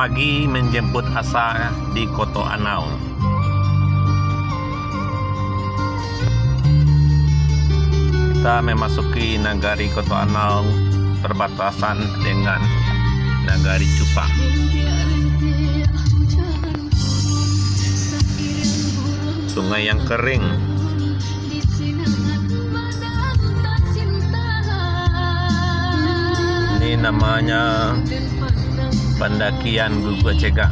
pagi menjemput Asa di Koto Anau. Kita memasuki nagari Koto Anau, perbatasan dengan nagari Cupa. Sungai yang kering. Ini namanya pendakian Guguk Cegah.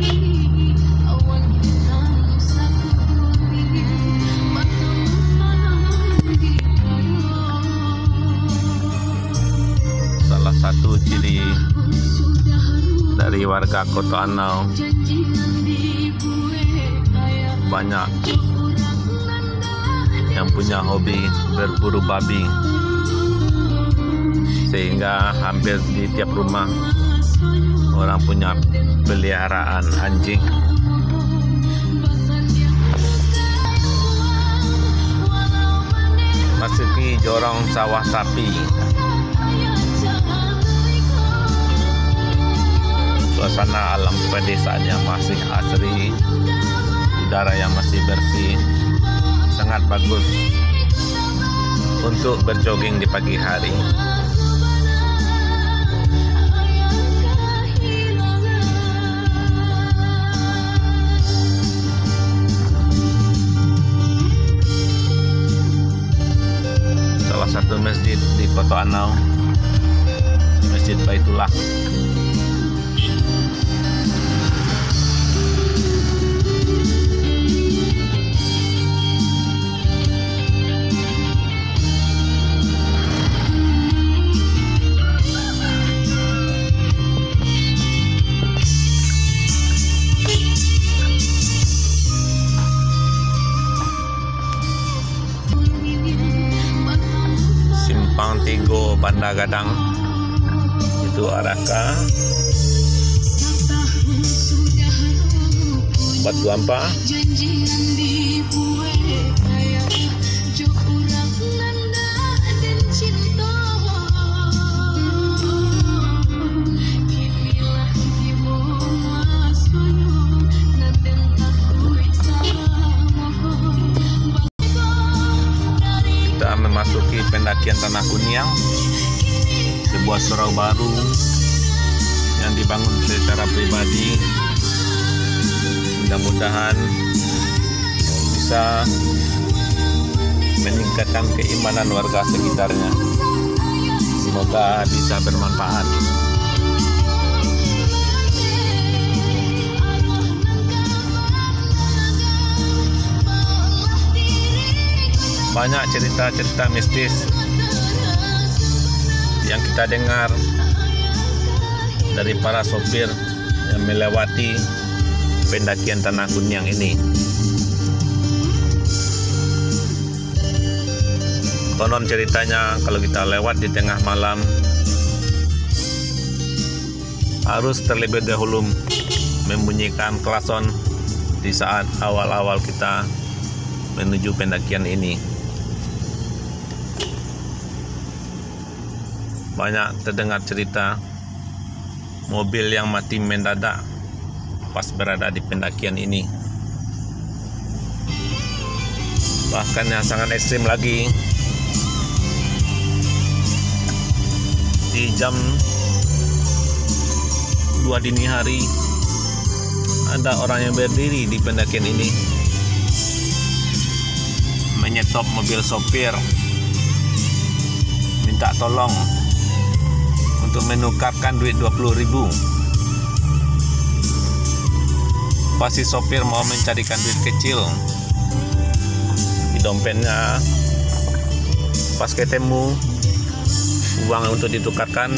Salah satu ciri dari warga Koto Anau, banyak yang punya hobi berburu babi, sehingga hampir di tiap rumah orang punya peliharaan anjing. Masuki jorong sawah sapi. Suasana alam pedesaannya masih asri, udara yang masih bersih, sangat bagus untuk berjogging di pagi hari. Salah satu masjid di Koto Anau, Masjid Baitullah. Simpang Tigo Banda Gadang, itu arah ke Batu Ampar. Memasuki pendakian Tanah Kuniang, sebuah surau baru yang dibangun secara pribadi. Mudah-mudahan bisa meningkatkan keimanan warga sekitarnya. Semoga bisa bermanfaat. Banyak cerita-cerita mistis yang kita dengar dari para sopir yang melewati pendakian Tanah Kuniang ini. Konon ceritanya kalau kita lewat di tengah malam, harus terlebih dahulu membunyikan klason di saat awal-awal kita menuju pendakian ini. Banyak terdengar cerita mobil yang mati mendadak pas berada di pendakian ini. Bahkan yang sangat ekstrim lagi, di jam 2 dini hari ada orang yang berdiri di pendakian ini, menyetop mobil sopir, minta tolong untuk menukarkan duit 20.000. Pas si sopir mau mencarikan duit kecil di dompetnya, pas ketemu uang untuk ditukarkan,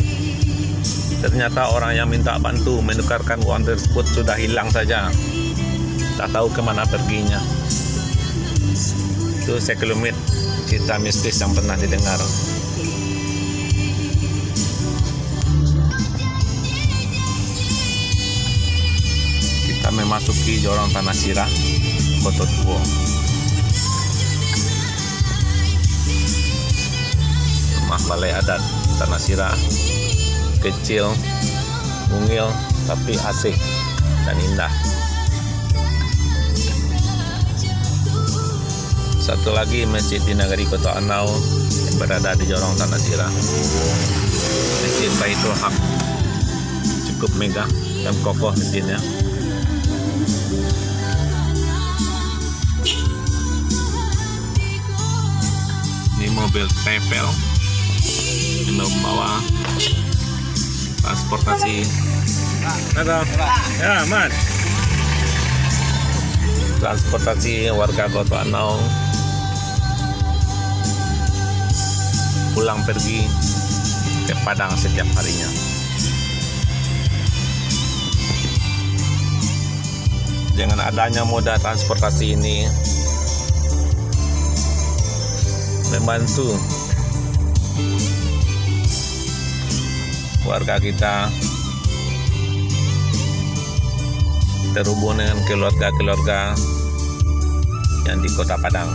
ternyata orang yang minta bantu menukarkan uang tersebut sudah hilang saja, tak tahu kemana perginya. Itu sekelumit cerita mistis yang pernah didengar. Kita memasuki jorong Tanah Sirah, Koto Tuo. Rumah balai adat Tanah Sirah, kecil, mungil, tapi asik. dan indah. Satu lagi masjid di Nagari Kota Anau yang berada di Jorong Tanah Sirah. Masjid Baitul Haq, cukup megah dan kokoh masjidnya. Ini mobil travel yang membawa transportasi. Ya, Mat. Transportasi warga Kota Anau pulang pergi ke Padang setiap harinya. Dengan adanya moda transportasi ini membantu warga kita terhubung dengan keluarga-keluarga yang di Kota Padang.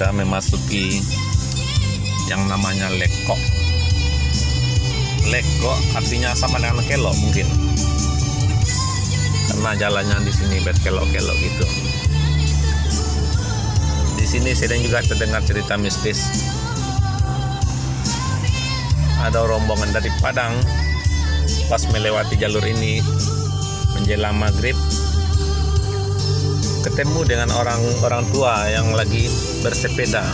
Kita memasuki yang namanya Lekok. Lekok artinya sama dengan kelok mungkin, karena jalannya di sini berkelok-kelok gitu. Di sini sering juga terdengar cerita mistis. Ada rombongan dari Padang pas melewati jalur ini menjelang maghrib, ketemu dengan orang tua yang lagi bersepeda.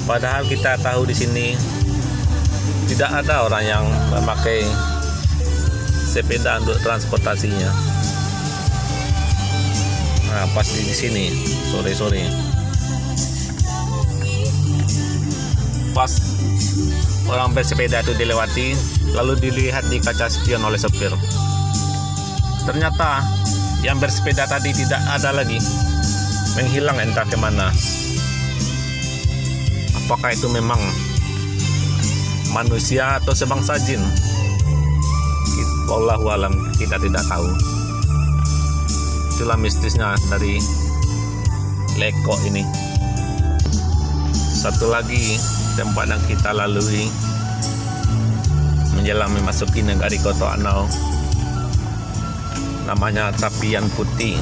Padahal kita tahu di sini tidak ada orang yang memakai sepeda untuk transportasinya. Nah, pas di sini sore-sore, pas orang bersepeda itu dilewati, lalu dilihat di kaca spion oleh sopir. Ternyata yang bersepeda tadi tidak ada lagi, menghilang entah kemana. Apakah itu memang manusia atau sebangsa jin? Wallahu alam, kita tidak tahu. Itulah mistisnya dari Lekok ini. Satu lagi tempat yang kita lalui menjelang memasuki Nagari Kota Anau, namanya Tapian Putih.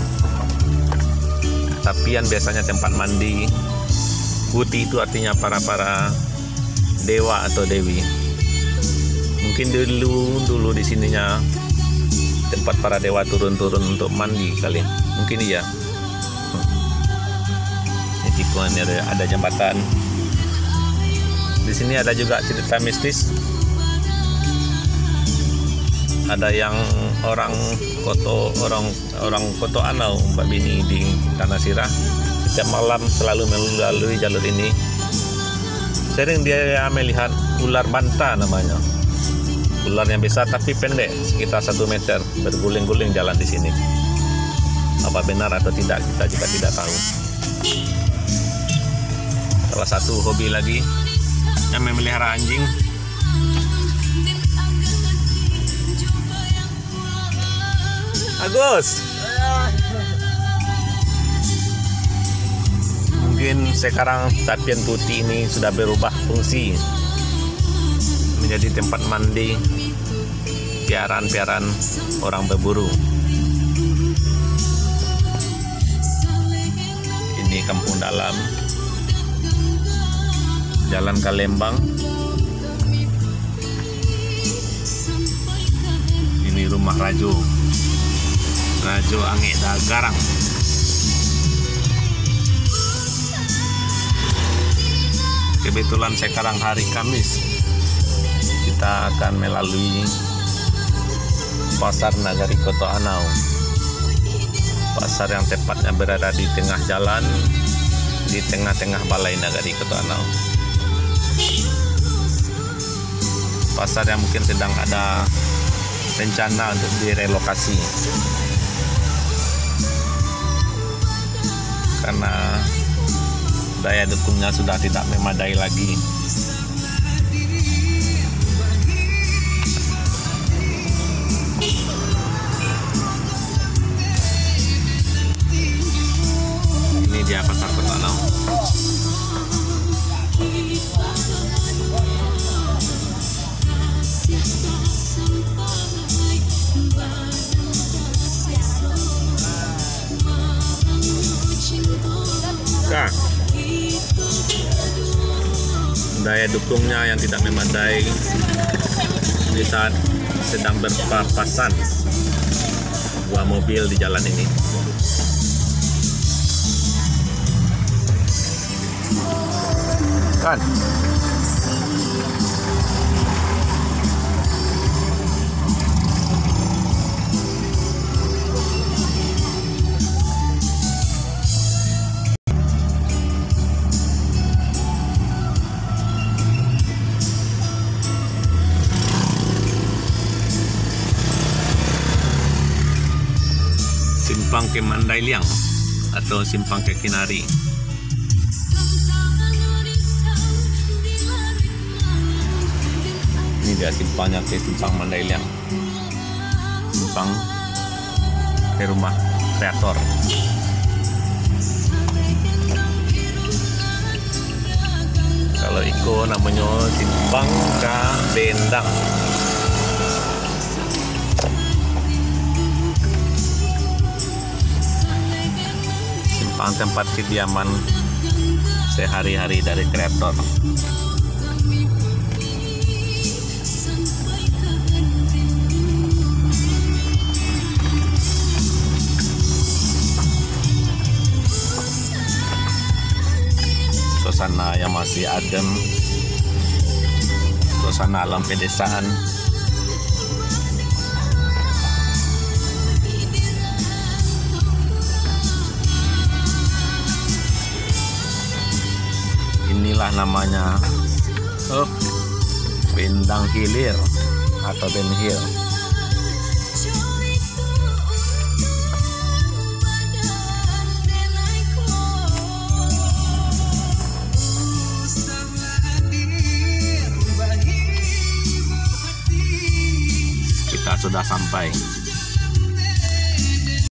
Tapian biasanya tempat mandi, putih itu artinya para dewa atau dewi. Mungkin dulu di sininya tempat para dewa turun untuk mandi kali. Mungkin iya. Ini tikungannya ada jembatan. Di sini ada juga cerita mistis. Ada yang orang Kota Anau, Mbak Bini di Tanah Sirah, setiap malam selalu melalui jalur ini. Sering dia melihat ular banta namanya. Ular yang besar tapi pendek, sekitar 1 meter, berguling-guling jalan di sini. Apa benar atau tidak, kita juga tidak tahu. Salah satu hobi lagi yang memelihara anjing. Agus, mungkin sekarang Tapian Putih ini sudah berubah fungsi menjadi tempat mandi piaraan-piaraan orang berburu. Ini kampung dalam, Jalan Kalembang. Ini rumah Rajo Angek Dagarang. Kebetulan sekarang hari Kamis, kita akan melalui Pasar Nagari Kota Anau. Pasar yang tepatnya berada di tengah jalan, di tengah-tengah balai Nagari Kota Anau. Pasar yang mungkin sedang ada rencana untuk direlokasi karena daya dukungnya sudah tidak memadai lagi. Ini dia pasar daya dukungnya yang tidak memadai di saat sedang berpapasan dua mobil di jalan ini. Kan? Simpang ke Mandailing atau Simpang ke Kinari. Ini dia simpangnya ke Simpang Mandailing, simpang ke rumah kreator. Kalau Iko namanya Simpang ke Bendang. Simpang tempat kediaman sehari-hari dari kreator. Suasana yang masih adem, suasana alam pedesaan. Inilah namanya Bendang Hilir atau Ben Hill. Kita sudah sampai.